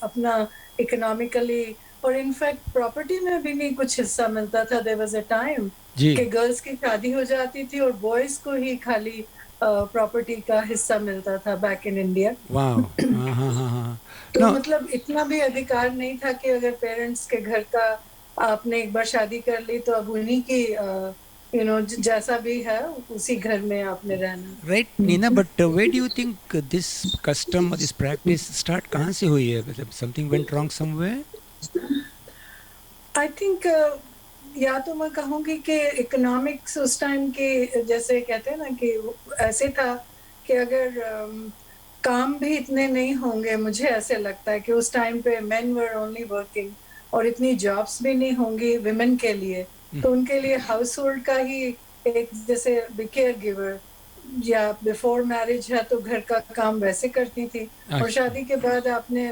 अपना इकोनॉमिकली और in fact property में भी नहीं कुछ हिस्सा मिलता था। देयर वाज़ अ टाइम जी। कि गर्ल्स की शादी हो जाती थी और बॉयज़ को ही खाली प्रॉपर्टी का हिस्सा मिलता था बैक इन इंडिया। वाओ! हाँ, हाँ, हाँ, हाँ। तो नो मतलब इतना भी अधिकार नहीं था कि अगर पेरेंट्स के घर का आपने एक बार शादी कर ली तो अब उन्हीं की जैसा भी है उसी घर में आपने रहना। राइट नीना, हुँ। But where do you think this custom और दिस प्रैक्टिस स्टार्ट कहाँ से हुई है? मतलब something went wrong somewhere? I think या तो मैं कहूँगी कि इकोनॉमिक्स उस टाइम के जैसे कहते हैं ना कि ऐसे था कि अगर काम भी इतने नहीं होंगे, मुझे ऐसे लगता है कि उस टाइम पे मेन वर ओनली वर्किंग और इतनी जॉब्स भी नहीं होंगी वुमेन के लिए, तो उनके लिए हाउस होल्ड का ही एक जैसे केयर गिवर या बिफोर मैरिज है तो घर का काम वैसे करती थी और अच्छा। शादी के बाद आपने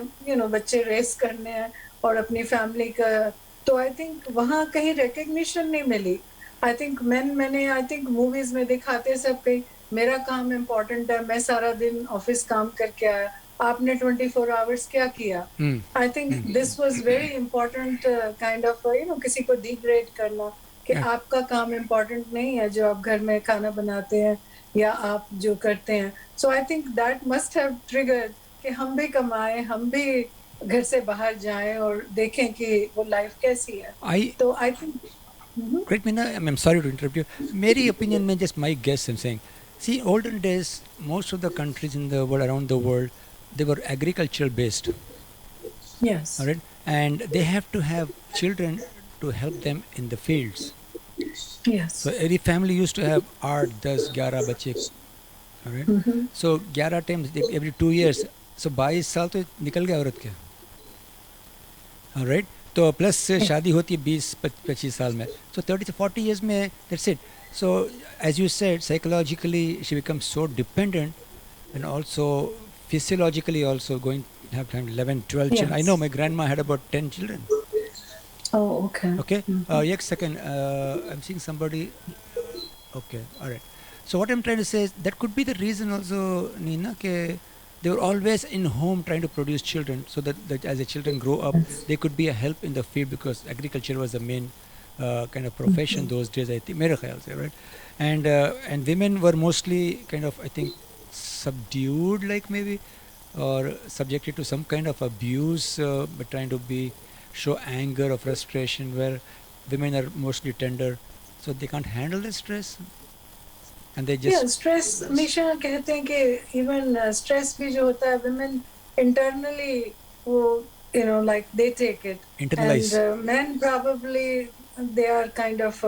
बच्चे रेस करने हैं और अपनी फैमिली का, तो आई थिंक वहाँ कहीं रिकॉग्निशन नहीं मिली। मैंने आई थिंक मूवीज में दिखाते सब कहीं मेरा काम इम्पोर्टेंट है, मैं सारा दिन ऑफिस काम करके आया, आपने 24 आवर्स क्या किया? Hmm. I think this was very important kind of किसी को डिग्रेड करना कि आपका काम इम्पोर्टेंट नहीं है जो आप घर में खाना बनाते हैं या आप जो करते हैं। So I think that must have triggered कि हम भी कमाएं, हम भी घर से बाहर जाएं और देखें कि वो लाइफ कैसी है। आई तो I think Great, Meena. I'm sorry to interrupt you. मेरी opinion में just my guess I'm saying. See, olden days, most of the countries in the world, around the world, they were agricultural based, all yes, right, and they have to have children to help them in the fields. Yes, So every family used to have 8, 10, 11 बच्चे, all right. So 11 times every 2 years. So 22 साल तो निकल गया औरत के, right. तो plus शादी होती है 20-25 साल में, सो 30 से 40 ईयर्स में that's it. So as you said, psychologically she become so dependent, and also physiologically also going to have 11 12 children. I yes. know my grandma had about 10 children. Oh okay. Okay, एक second, I'm seeing somebody. Okay, all right. So what I'm trying to say is that could be the reason also, Nina, ke they were always in home trying to produce children, so that as the children grow up, they could be a help in the field, because agriculture was the main kind of profession those days, I think, मेरे ख्याल से, right? And women were mostly kind of, I think, subdued, like maybe, or subjected to some kind of abuse, but trying to be show anger or frustration, where women are mostly tender, so they can't handle the stress, and they या just stress हमेशा कहते हैं कि even stress भी जो होता है women internally वो like they take it and internalize. Men probably they are kind of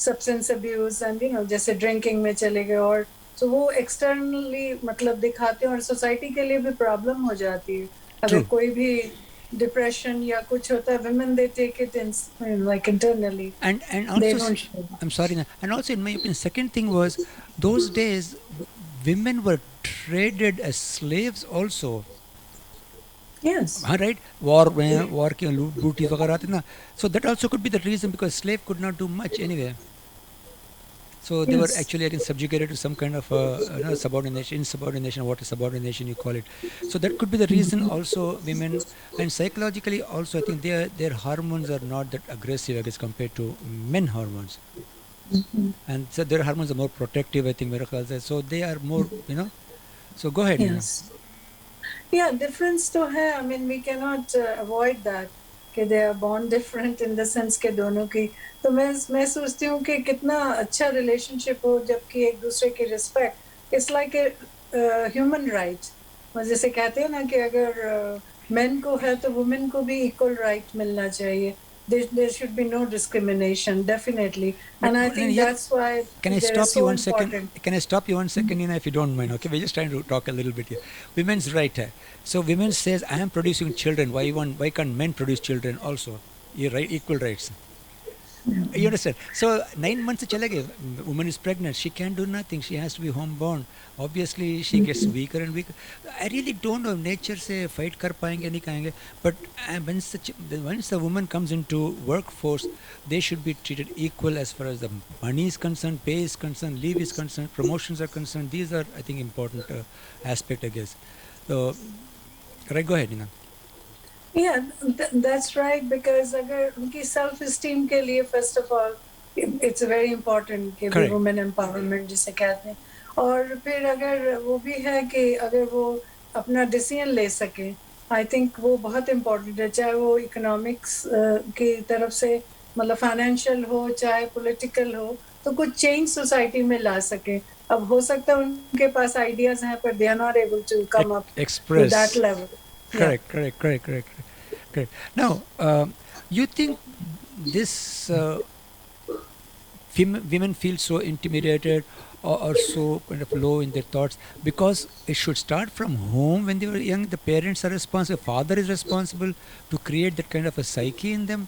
substance abuse and जैसे ड्रिंकिंग में चले गए और तो वो एक्सटर्नली मतलब दिखाते हैं और सोसाइटी के लिए भी प्रॉब्लम हो जाती है अगर True. कोई भी डिप्रेशन या कुछ होता है women they take it in like internally And they also, don't show. I'm sorry, and also in my opinion, second thing was, those days women were traded as slaves also. Yes. हाँ, right, war में war की बूटी वगैरह आती ना, so that also could be the reason, because slave could not do much anyway. So they were yes. actually again subjugated to some kind of subordination, insubordination, what is subordination you call it. So that could be the reason also women, and psychologically also I think their hormones are not that aggressive, I guess, compared to men hormones. And so their hormones are more protective, I think, मेरे ख्याल से. So they are more, So go ahead, Nina. Yes. Yeah, difference तो है. I mean, we cannot avoid that कि they are born different in the sense के दोनों की. तो मैं सोचती हूँ कि कितना अच्छा relationship हो जबकि एक दूसरे की respect. It's like a human right. और जैसे कहते हैं ना कि अगर men को है तो women को भी equal right मिलना चाहिए. There should be no discrimination, definitely. And I But think yeah, that's why can I they're stop you so 1 second? important. Can I stop you 1 second, Nina, if you don't mind? Okay, we're just trying to talk a little bit here. Women's right hai. So women says, I am producing children. Why can't men produce children also? You're right, equal rights. You understand? So 9 months से चले गए, woman is pregnant, she can't do nothing, she has to be home born. Obviously she gets weaker and weaker. I really don't know nature से fight कर पाएंगे नहीं कहेंगे, but once the woman comes into workforce, they should be treated equal as far as the money is concerned, pay is concerned, leave is concerned, promotions are concerned. These are, I think, important aspect, I guess. So right, go ahead, Nina. Yeah, that's right, because अगर उनकी self esteem के लिए first of all it's very important कि भी Correct. women empowerment जिसे कहते हैं, और फिर अगर वो भी है कि अगर वो अपना डिसीजन ले सके, आई थिंक वो बहुत इम्पोर्टेंट है, चाहे वो इकोनॉमिक्स की तरफ से मतलब फाइनेंशियल हो चाहे पॉलिटिकल हो, तो कुछ चेंज सोसाइटी में ला सके। अब हो सकता है उनके पास आइडियाज हैं पर they are not able to come up with that Express. Level. या Correct, correct, correct, correct, correct. Correct. Now, you think this women feel so intimidated or so kind of low in their thoughts because it should start from home when they were young. The parents are responsible, father is responsible to create that kind of a psyche in them.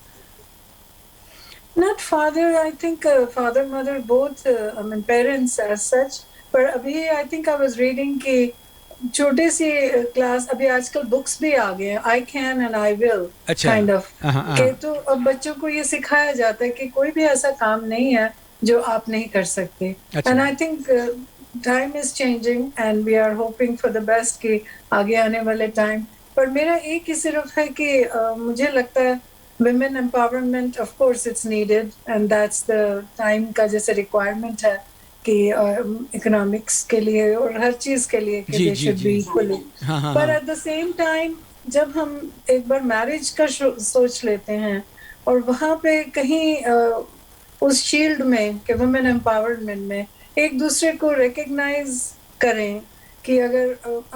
Not father, I think father, mother, both, I mean, parents as such. पर अभी I think I was reading कि छोटे सी class अभी आजकल books भी आ गए हैं, I can and I will अच्छा. kind of, हाँ. कि तो अब बच्चों को ये सिखाया जाता है कि कोई भी ऐसा काम नहीं है जो आप नहीं कर सकते। अच्छा. And I think time is changing and we are hoping for the best कि आगे आने वाले टाइम पर मेरा एक ही सिर्फ है कि मुझे लगता है women empowerment of course it's needed and that's the time का जैसे requirement है कि इकोनॉमिक्स के लिए और हर चीज के लिए कि जी दे जी शुड जी. बी इक्वली, हाँ हाँ पर हाँ. एट द सेम टाइम जब हम एक बार मैरिज का सोच लेते हैं और वहां पे कहीं उस शील्ड में कि वुमेन एम्पावरमेंट में एक दूसरे को रिकग्नाइज करें कि अगर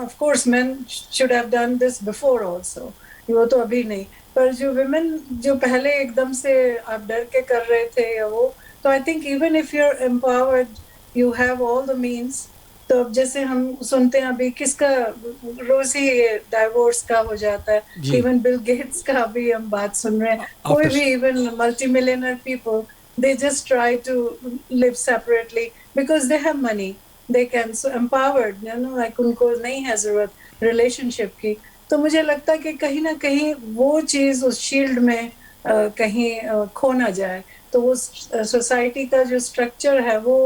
of course main should have done this before also, वो तो अभी नहीं, पर जो वुमेन जो पहले एकदम से आप डर के कर रहे थे या वो, तो I think even if you are empowered you have all the means. तो अब जैसे हम सुनते हैं अभी किसका रोज ही डाइवोर्स का हो जाता है, जी. इवन बिल गेट्स का भी हम बात सुन रहे हैं, कोई After भी even multi millionaire people they just try to live separately because they have money, they can so empowered, you know, like उनको नहीं है जरूरत रिलेशनशिप की। तो मुझे लगता है कि कहीं ना कहीं वो चीज उस शील्ड में कहीं खो ना जाए, तो वो सोसाइटी का जो स्ट्रक्चर है वो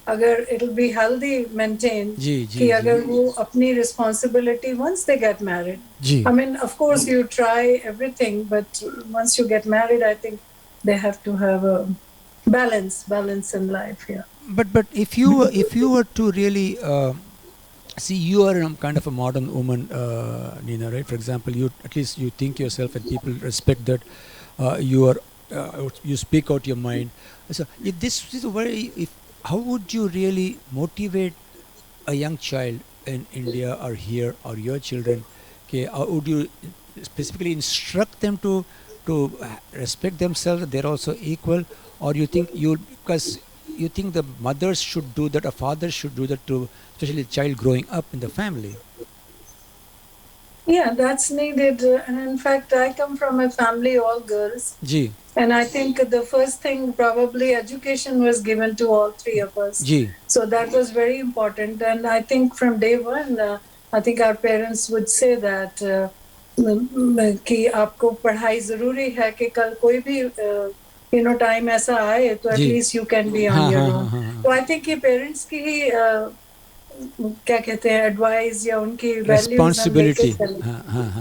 अगर it will be healthy maintain जी कि जी जी अगर वो अपनी responsibility once they get married, जी. I mean of course you try everything but once you get married I think they have to have a balance in life. Yeah. But if you were to really see, you are a kind of a modern woman, Nina, right? For example, you at least you think yourself and people respect that you are you speak out your mind. So if this is a very, if how would you really motivate a young child in India or here or your children? Okay, how would you specifically instruct them to respect themselves? They're also equal, or you think you because you think the mothers should do that, or fathers should do that to especially the child growing up in the family? Yeah, that's needed. And in fact, I come from a family all girls. Ji. And I think the first thing, probably education was given to all three of us. Ji. So that was very important. And I think from day one, I think our parents would say that कि आपको पढ़ाई जरूरी है कि कल कोई भी you know time ऐसा आए तो at least you can be on your own. तो आई थिंक ये पेरेंट्स की ही क्या कहते हैं एडवाइस या उनकी responsibility.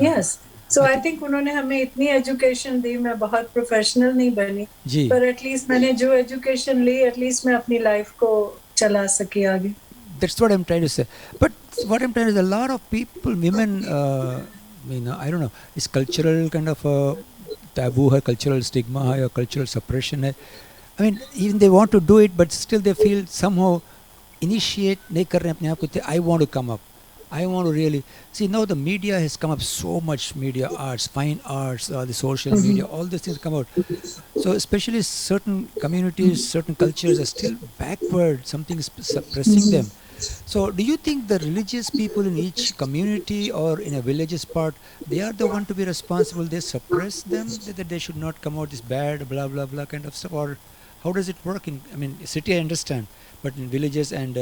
Yes, so I think उन्होंने हमें इतनी एजुकेशन दी, मैं बहुत प्रोफेशनल नहीं बनी जी, पर एटलीस्ट मैंने जो एजुकेशन ली एटलीस्ट मैं अपनी लाइफ को चला सकी आगे। That's what I'm trying to say. But what I'm trying to say, a lot of people, women, I don't know, it's cultural kind of a taboo है, cultural stigma है, or cultural suppression है. I mean, even they want to do it, but still they feel somehow initiate नहीं कर रहे हैं अपने आप को. I want to come up. I want to really see now the media has come up so much. Media arts, fine arts, the social media, all these things come out. So especially certain communities, certain cultures are still backward. Something is suppressing them. So do you think the religious people in each community or in a village's part, they are the one to be responsible? They suppress them, that they should not come out this bad, blah blah blah kind of stuff, or how does it work in? I mean, city I understand, but in villages and.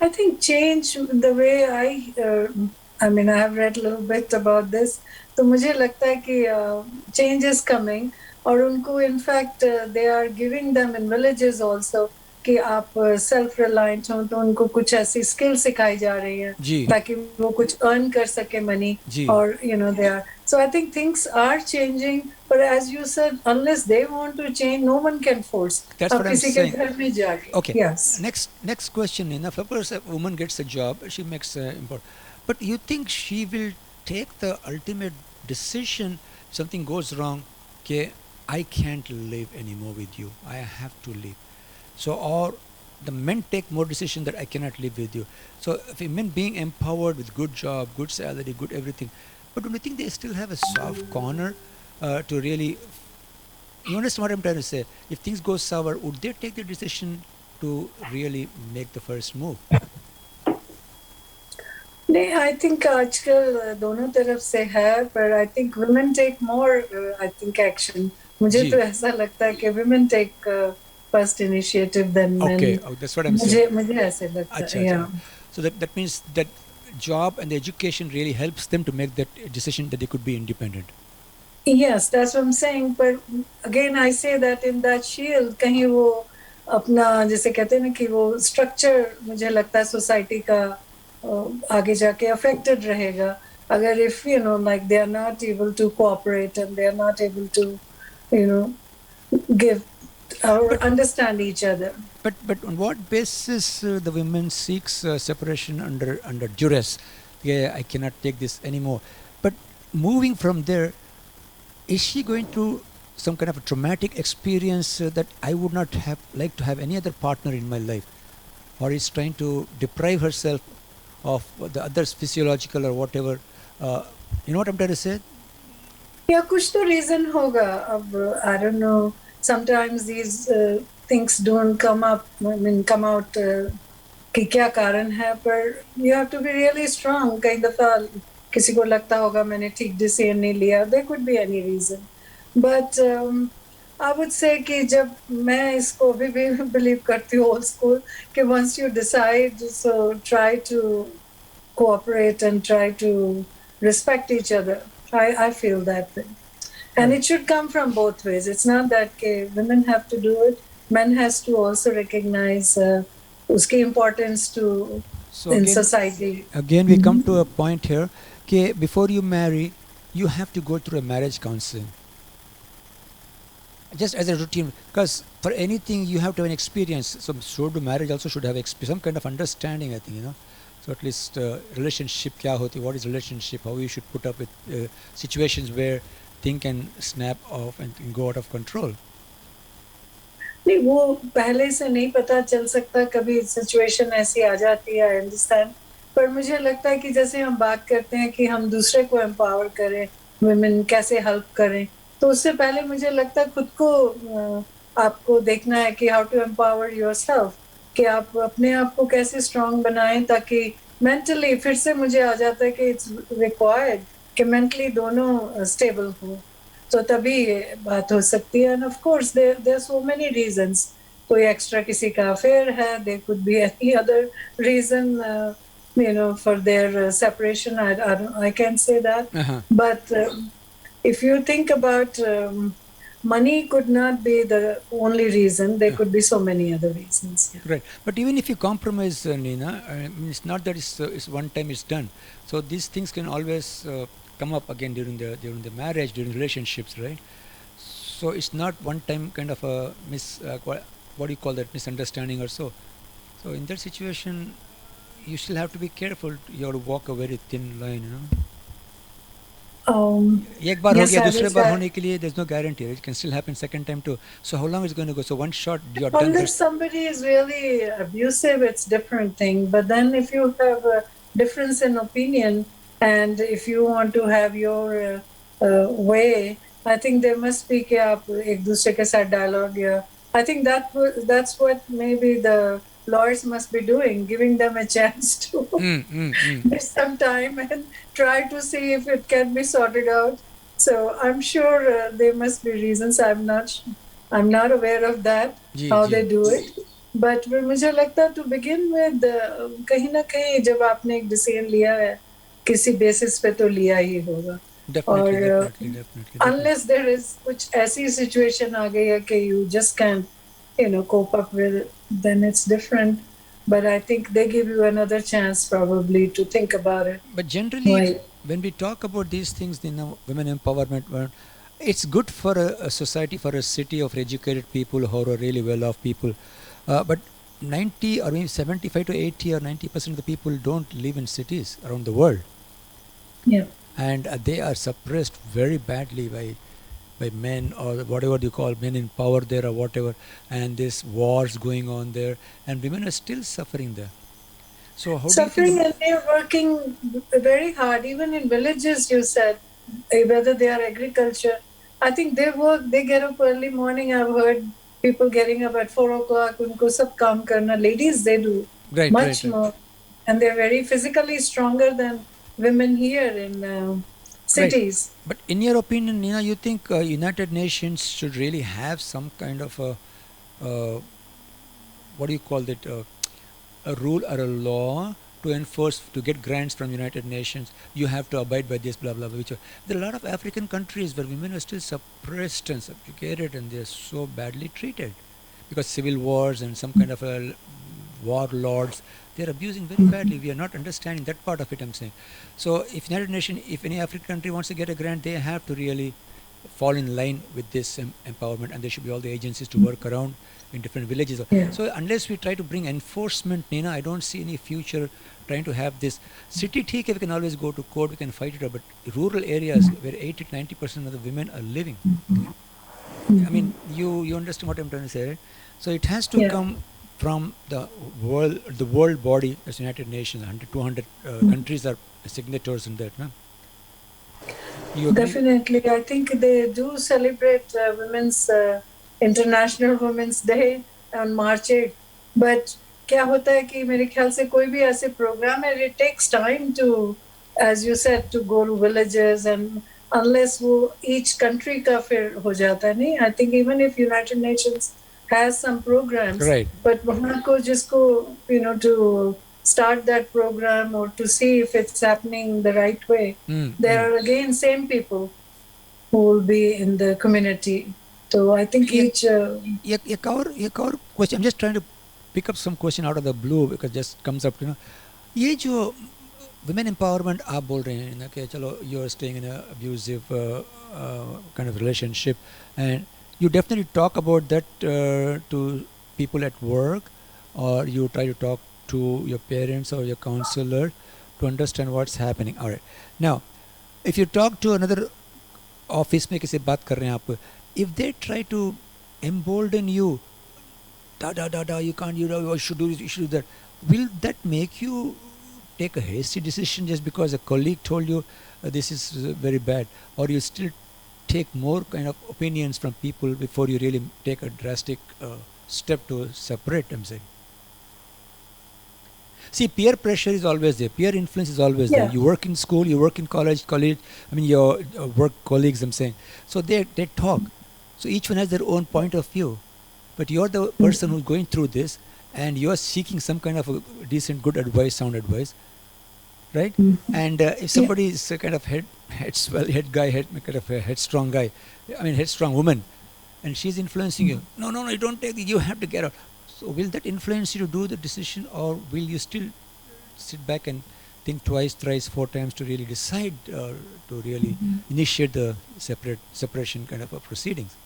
I think change the way I mean I have read a little bit about this, तो मुझे लगता है कि change is coming और उनको in fact they are giving them in villages also कि आप self reliant हो, तो उनको कुछ ऐसी स्किल सिखाई जा रही है जी ताकि वो कुछ अर्न कर सके मनी, जी और they are, so I think things are changing, but as you said, unless they want to change, no one can force. that's आप what I'm किसी के saying. घर में जाके, Okay, yes. next question, Nina. Of course, a woman gets a job, she makes import, but you think she will take the ultimate decision if something goes wrong? Okay, I can't live anymore with you. I have to leave. So, or the men take more decision that I cannot live with you. So, if men being empowered with good job, good salary, good everything, but don't you think they still have a soft corner to really? You understand what I'm trying to say? If things go sour, would they take the decision to really make the first move? नहीं, I think आजकल दोनों तरफ से है, पर I think women take more, I think action, मुझे जी. तो ऐसा लगता है कि women take first initiative then men, Okay, oh, that's what I'm saying. मुझे ऐसे लगता Acha, है, या acha. So that means that job and the education really helps them to make that decision that they could be independent. yes, that's what I'm saying, but again I say that in that shield कहीं वो अपना, जैसे कहते हैं ना कि वो structure, मुझे लगता है सोसाइटी का आगे जाके अफेक्टेड रहेगा अगर if like they are not able to cooperate and they are not able to give or But understand each other. but on what basis the women seeks separation under duress? Yeah, I cannot take this anymore. But moving from there, is she going through some kind of a traumatic experience that I would not have like to have any other partner in my life, or is trying to deprive herself of the other's physiological or whatever? You know what I'm trying to say? या कुछ तो reason होगा, अब I don't know, sometimes these things don't come up, I mean come out, कि क्या कारण है, पर you have to be really strong. कई दफा किसी को लगता होगा मैंने ठीक डिसीजन नहीं लिया, there could be any reason, but I would say कि जब मैं इसको अभी भी बिलीव करती हूँ old school, कि once you decide, so try to cooperate and try to respect each other. I feel that way. And it should come from both ways. It's not that women have to do it. Men has to also recognize uski importance to So in again, society. again we come to a point here. Okay, before you marry, you have to go through a marriage counseling. Just as a routine, because for anything you have to have an experience. So to marriage also should have some kind of understanding, I think, So at least relationship kya hoti, what is relationship, how you should put up with situations where thing can snap off and go out of control. नहीं, वो पहले से नहीं पता चल सकता, कभी situation ऐसी आ जाती है, आई अंडरस्टैंड, पर मुझे लगता है कि जैसे हम बात करते हैं कि हम दूसरे को एम्पावर करें, वुमेन कैसे हेल्प करें, तो उससे पहले मुझे लगता है खुद को आपको देखना है कि हाउ टू एम्पावर योरसेल्फ, कि आप अपने आप को कैसे स्ट्रांग बनाएं, ताकि मेंटली, फिर से मुझे आ जाता है कि इट्स रिक्वायर्ड कि मेंटली दोनों स्टेबल हो, तो तभी ये बात हो सकती है. And of course there are so many reasons, कोई एक्स्ट्रा किसी का अफेयर है, there could be any other reason for their separation. I can't say that. But if you think about money could not be the only reason. There could be so many other reasons. Yeah. Right. But even if you compromise, Nina, it's not that it's one time it's done. So these things can always come up again during the marriage, during relationships, right? So it's not one time kind of a what do you call that, misunderstanding or so. So in that situation, you still have to be careful. You have to walk a very thin line, एक बार हो गया, दूसरे बार होने के लिए there's no guarantee. It can still happen second time too. So how long is it going to go? So one shot you're done. Unless somebody is really abusive, it's different thing. But then if you have a difference in opinion and if you want to have your way, I think there must be कि आप एक दूसरे के साथ dialogue, या I think that's what maybe the lawyers must be doing, giving them a chance to miss some time and try to see if it can be sorted out. So I'm sure there must be reasons. I'm not aware of that, how they do it. But मुझे लगता है to begin with, कहीं ना कहीं जब आपने एक decision लिया है, किसी basis पे तो लिया ही होगा. Definitely. Unless there is कुछ ऐसी situation आ गई है कि you just can't cope up with it, then it's different. But I think they give you another chance probably to think about it. But generally, Why? when we talk about these things, women empowerment, it's good for a society, for a city of educated people who are really well-off people. But 90 or maybe 75 to 80 or 90% of the people don't live in cities around the world. Yeah. And they are suppressed very badly by men, or whatever you call men in power there, or whatever, and this wars going on there, and women are still suffering there. So how Suffering, do you and they're working very hard, even in villages, you said, whether they are agriculture. I think they work, they get up early morning. I've heard people getting up at 4 o'clock. Unko sab kaam karna. Ladies, they do much right. more. And they're very physically stronger than women here in Right. cities. But in your opinion, Nina, you think United Nations should really have some kind of what do you call it, a rule or a law to enforce, to get grants from United Nations? You have to abide by this, blah blah blah. There are a lot of African countries where women are still suppressed and subjugated, and they're so badly treated because civil wars and some kind of warlords, they're abusing very badly. We are not understanding that part of it, I'm saying. So if United Nations, if any African country wants to get a grant, they have to really fall in line with this empowerment, and there should be all the agencies to work around in different villages. Yeah. So unless we try to bring enforcement, Nina, I don't see any future trying to have this. City, we can always go to court, we can fight it out, but rural areas where 80 to 90% of the women are living, I mean, you understand what I'm trying to say, right? So it has to Yeah. come from the world body as United Nations. 100, 200 countries are signatories in that. No? You agree? Definitely. I think they do celebrate Women's International Women's Day on March 8th. But क्या होता है कि मेरे ख्याल से कोई भी ऐसे program है, it takes time to, as you said, to go to villages, and unless वो each country का फिर हो जाता है नहीं. I think even if United Nations has some programs, Right. but वहाँ को जिसको to start that program or to see if it's happening the right way, there are again same people who will be in the community. So I think each एक और question. I'm just trying to pick up some question out of the blue because just comes up, ये जो women empowerment आप बोल रहे हैं ना कि चलो you're staying in an abusive kind of relationship, and you definitely talk about that to people at work, or you try to talk to your parents or your counselor to understand what's happening. All right. Now, if you talk to another office में किसी बात कर रहे हैं आप, if they try to embolden you, you can't, you should do this, you should do that, will that make you take a hasty decision just because a colleague told you this is very bad, or you still take more kind of opinions from people before you really take a drastic step to separate, I'm saying? See, peer pressure is always there. Peer influence is always there. You work in school, you work in college, I mean your work colleagues, I'm saying. So they talk. So each one has their own point of view. But you're the person who's going through this, and you're seeking some kind of a decent, good advice, sound advice, right? And if somebody is a kind of headstrong guy, I mean headstrong woman, and she's influencing you, no, you don't take it, you have to get out. So will that influence you to do the decision, or will you still sit back and think twice, thrice, 4 times to really decide to really initiate the separation kind of a proceedings?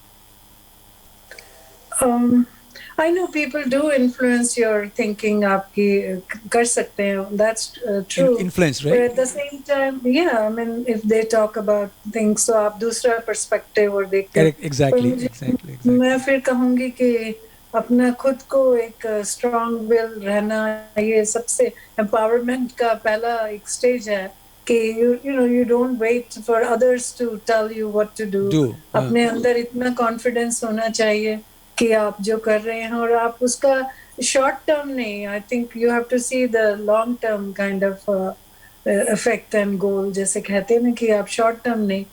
I know people do influence your thinking. आपकी कर सकते हैं. That's true. Influence, right? But at the same time, I mean, if they talk about things, so आप दूसरा perspective और देखते हैं. Exactly. मैं फिर कहूँगी कि अपना खुद को एक strong will रहना, ये सबसे empowerment का पहला एक stage है कि you don't wait for others to tell you what to do. अपने अंदर इतना confidence होना चाहिए कि आप जो कर रहे हैं, और आप उसका short term नहीं, I think you have to see the long term kind of effect and goal. जैसे कहते हैं ना कि आप short term नहीं,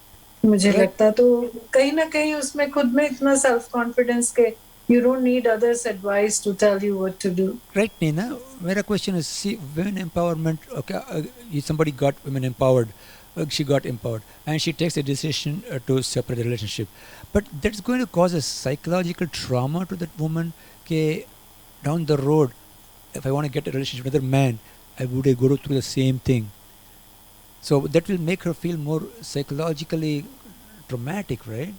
मुझे लगता तो कहीं ना कहीं उसमें खुद में इतना self confidence के you don't need others' advice to tell you what to do. Right, Nina. My question is, see, women empowerment. Okay, somebody got women empowered. she got empowered, and she takes a decision to separate the relationship. But that's going to cause a psychological trauma to that woman. Okay, down the road, if I want to get a relationship with another man, I would go through the same thing. So that will make her feel more psychologically traumatic, right?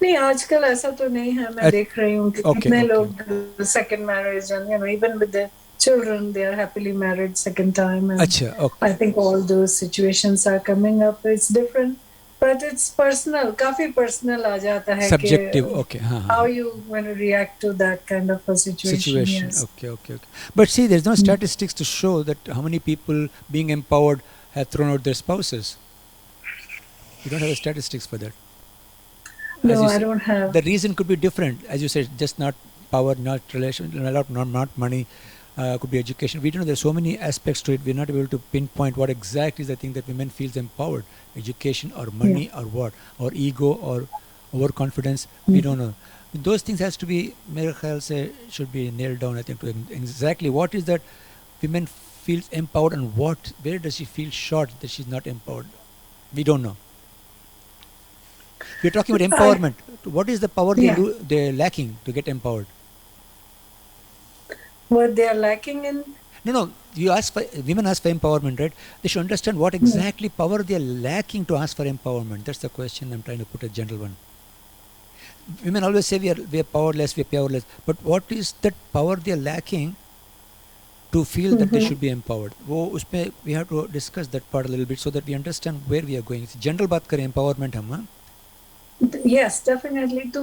नहीं, आजकल ऐसा तो नहीं है. मैं At, देख रही हूँ कि okay, कितने okay. लोग second marriage and even with their children they are happily married second time, and Acha, okay. I think all those situations are coming up. It's different, but it's personal. काफी personal आ जाता है Subjective, कि okay. how you when you react to that kind of a situation. Yes. Okay, okay, okay. But see, there's no statistics to show that how many people being empowered have thrown out their spouses. You don't have the statistics for that. No, I don't have. The reason could be different, as you said, just not power, not relation, not money, could be education. We don't know. There's so many aspects to it. We're not able to pinpoint what exactly is the thing that women feels empowered: education or money or what, or ego or overconfidence. We don't know. Those things has to be, mere khayal se, should be nailed down. I think to exactly what is that women feels empowered and what, where does she feel short that she's not empowered. We don't know. We're talking about empowerment. What is the power they're lacking to get empowered? What they are lacking in? No. You ask for, women ask for empowerment, right? They should understand what exactly power they are lacking to ask for empowerment. That's the question I'm trying to put, a general one. Women always say we are powerless, we are powerless. But what is that power they are lacking to feel that they should be empowered? We have to discuss that part a little bit so that we understand where we are going. General बात करें empowerment हम. Yes, definitely. तो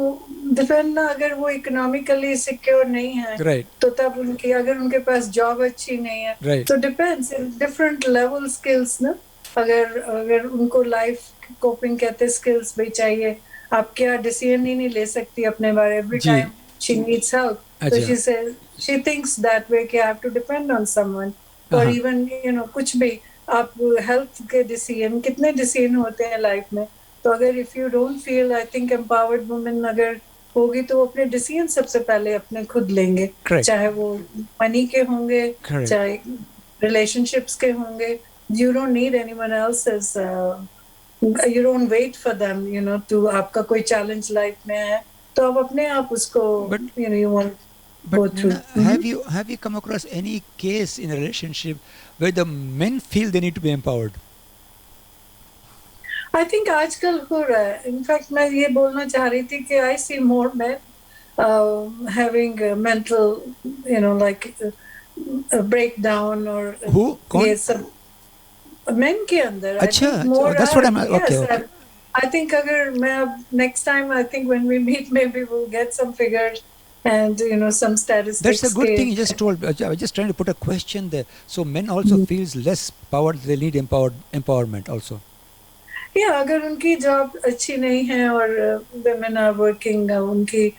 depend ना, अगर वो economically secure नहीं है, right, तो तब उनकी, अगर उनके पास जॉब अच्छी नहीं है, right, तो डिपेंड्स डिफरेंट लेवल स्किल्स ना. अगर उनको लाइफ कोपिंग कहते स्किल्स भी चाहिए. आप क्या डिसीजन ही नहीं ले सकती अपने बारे. Every time she needs help, तो शी थिंक्स दैट वे कि I have to depend on someone. और इवन कुछ भी आप हेल्थ के डिसीजन, कितने डिसीजन होते हैं लाइफ में. तो अगर if you don't feel, I think empowered women अगर होगी तो वो अपने डिसीजन सबसे पहले अपने खुद लेंगे. चाहे वो मनी के होंगे, चाहे रिलेशनशिप्स के होंगे. You don't need anyone else's, you don't wait for them to. आपका कोई चैलेंज लाइफ में है तो आप अपने आप उसको you want go through. Have you come across any case in a relationship where the men feel they need to be empowered? I think आजकल हो रहा है. इनफैक्ट मैं ये बोलना चाह रही थी कि I see more men having mental, like a breakdown or who? ये सब men के अंदर. अच्छा, that's what I'm. Okay, okay. I think अगर मैं next time, I think when we meet, maybe we'll get some figures and some statistics. That's a good thing you just told. I was just trying to put a question there. So men also feels less powered. They need empowerment also. Yeah, अगर उनकी job अच्छी नहीं है और women are working, उनकी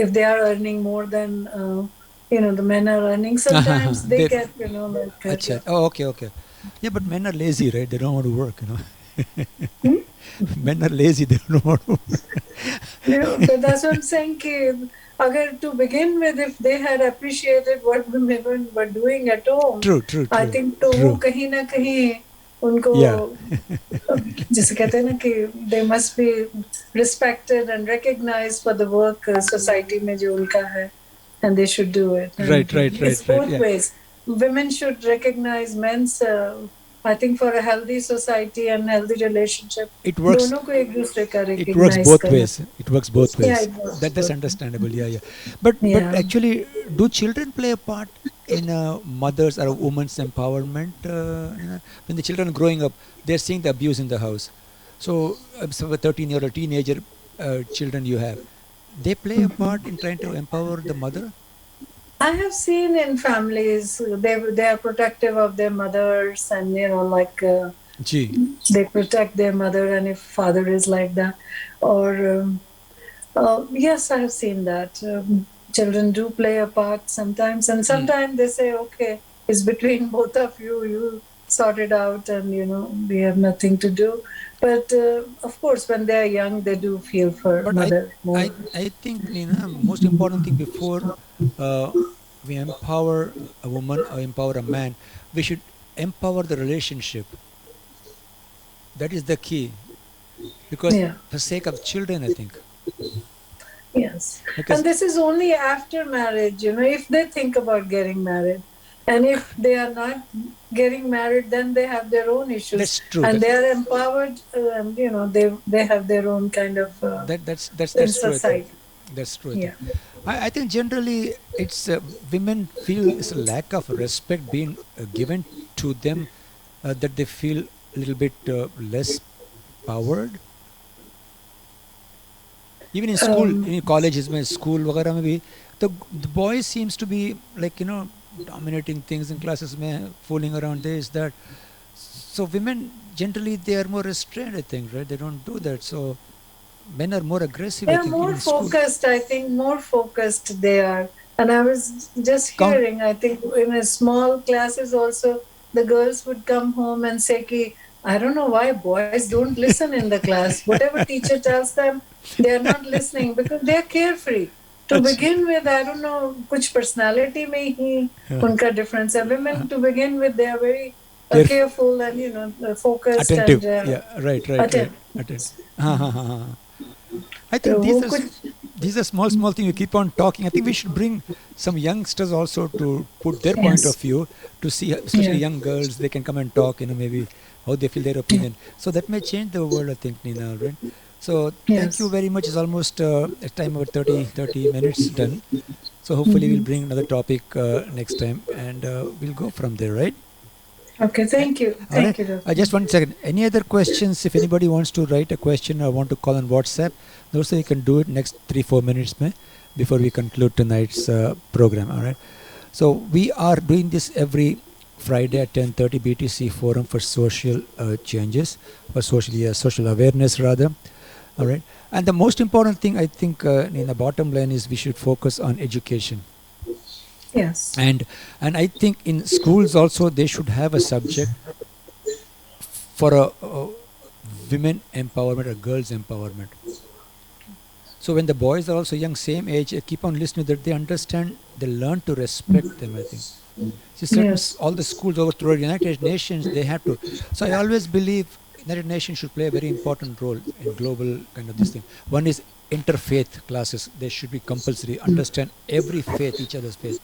if they are earning more than the men are earning, sometimes they get like. Achha. Oh, okay. Yeah, but men are lazy, right? They don't want to work, Men are lazy. They don't want to work. But that's what I'm saying. कि अगर to begin with, if they had appreciated what the women were doing at home, true. I think तो वो कहीं ना कहीं उनको जिसे कहते हैं ना कि they must be respected and recognized for the work society में जो उनका है, and they should do it. Right. It's both ways. Women should recognize men's. I think for a healthy society and healthy relationship, it works. दोनों को एक दूसरे का recognize. It works both ways. It works both ways. Yeah, it works that's understandable. Yeah. But actually, do children play a part in a mother's or a woman's empowerment? When the children are growing up, they're seeing the abuse in the house. So a 13-year-old teenager children you have, they play a part in trying to empower the mother? I have seen in families they are protective of their mothers, and like they protect their mother, and if father is like that, or yes, I have seen that. Children do play a part sometimes, and sometimes they say, okay, it's between both of you, you sort it out, and we have nothing to do. But of course, when they are young, they do feel for mother more. I think, Nina, most important thing before we empower a woman or empower a man, we should empower the relationship. That is the key, because Yeah. for sake of children, I think. Yes. Because And this is only after marriage, if they think about getting married. And if they are not getting married, then they have their own issues. that's true. And they are empowered, and, they have their own kind of That's in true. I think society. that's true. I think. Yeah. I think generally it's women feel it's a lack of respect being given to them, that they feel a little bit less powered. Even in school, in colleges, में school वगैरह में भी, the boys seems to be like dominating things in classes में, fooling around this that. So women generally they are more restrained, I think, right? They don't do that. So men are more aggressive, They I are think, more in school. focused, I think, more focused they are. And I was just hearing, I think, in a small classes also, the girls would come home and say, ki, I don't know why boys don't listen in the class. Whatever teacher tells them, they are not listening because they are carefree. To begin with, I don't know, kuch personality mein hi unka difference hai. Women, to begin with, they are very careful and, focused attentive. and Right. attentive. I think these are small things. You keep on talking. I think we should bring some youngsters also to put their point of view, to see, especially young girls. They can come and talk. Maybe how they feel, their opinion. So that may change the world, I think, Nina. Right? So thank you very much. It's almost a time about 30 minutes done. So hopefully we'll bring another topic next time, and we'll go from there. Right? Okay, thank you. Thank you. Just 1 second. Any other questions? If anybody wants to write a question or want to call on WhatsApp, also you can do it next 3-4 minutes before we conclude tonight's program. All right. So we are doing this every Friday at 10:30 BTC Forum for Social Changes, for social awareness rather. All right. And the most important thing, I think, in the bottom line is we should focus on education. Yes. And I think in schools also they should have a subject for a women empowerment or girls empowerment. So when the boys are also young, same age, keep on listening, that they understand, they learn to respect them, I think. See, all the schools over throughout United Nations, they have to. So I always believe United Nations should play a very important role in global kind of this thing. One is interfaith classes. They should be compulsory. Understand every faith, each other's faith,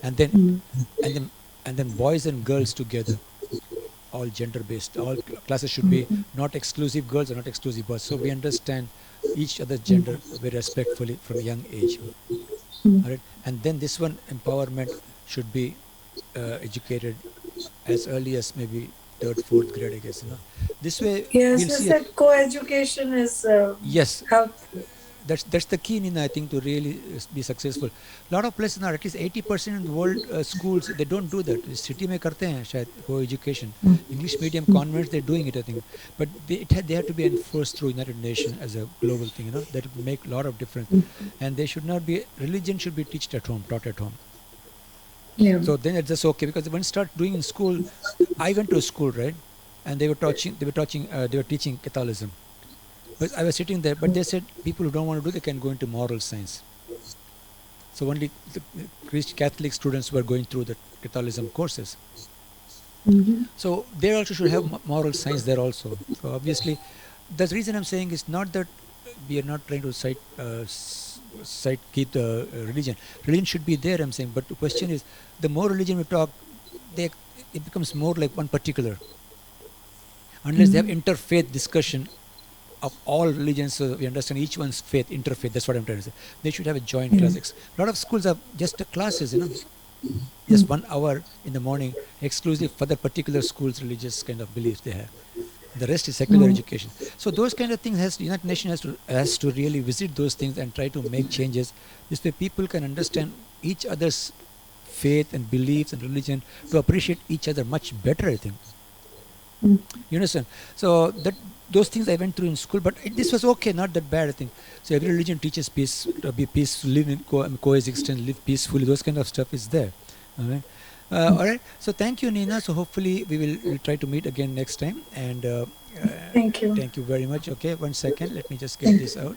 and then boys and girls together, all gender based. All classes should be not exclusive girls or not exclusive boys. So we understand each other's gender very respectfully from a young age. All right? And then this one, empowerment, should be educated as early as maybe 3rd, 4th grade, I guess. This way, yes, we'll see that co-education is helpful. That's the key, Nina, I think, to really be successful. A lot of places now, at least 80% in the world schools, they don't do that. City mein karte hain shayad co-education. English medium convents, they're doing it, I think. But they have to be enforced through United Nations as a global thing, that will make a lot of difference. And they should not be, religion should be taught at home. Yeah. So then it's just okay, because when you start doing in school, I went to a school, right? And they were teaching Catholicism. But I was sitting there, but they said people who don't want to do, they can go into moral science. So only the Catholic students were going through the Catholicism courses. So they also should have moral science there also. So obviously, the reason I'm saying is not that we are not trying to keep the religion. Religion should be there, I'm saying. But the question is, the more religion we talk, it becomes more like one particular. Unless they have interfaith discussion of all religions, so we understand each one's faith, interfaith, that's what I'm trying to say. They should have a joint class. A lot of schools have just classes, just 1 hour in the morning, exclusive for the particular school's religious kind of beliefs they have. The rest is secular education. So those kind of things, United Nations has to really visit those things and try to make changes. This way people can understand each other's faith and beliefs and religion, to appreciate each other much better, I think. You understand? So those things I went through in school, but this was okay, not that bad, I think. So every religion teaches peace, to be peaceful, live in coexistence, live peacefully. Those kind of stuff is there. All right. All right. So thank you, Nina. So hopefully we'll try to meet again next time. And thank you. Thank you very much. Okay, 1 second. Let me just get this out.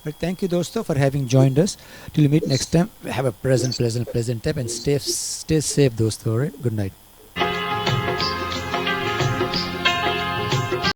But thank you, dosto, for having joined us. Till we meet next time, have a pleasant time, and stay safe, dosto. All right. Good night.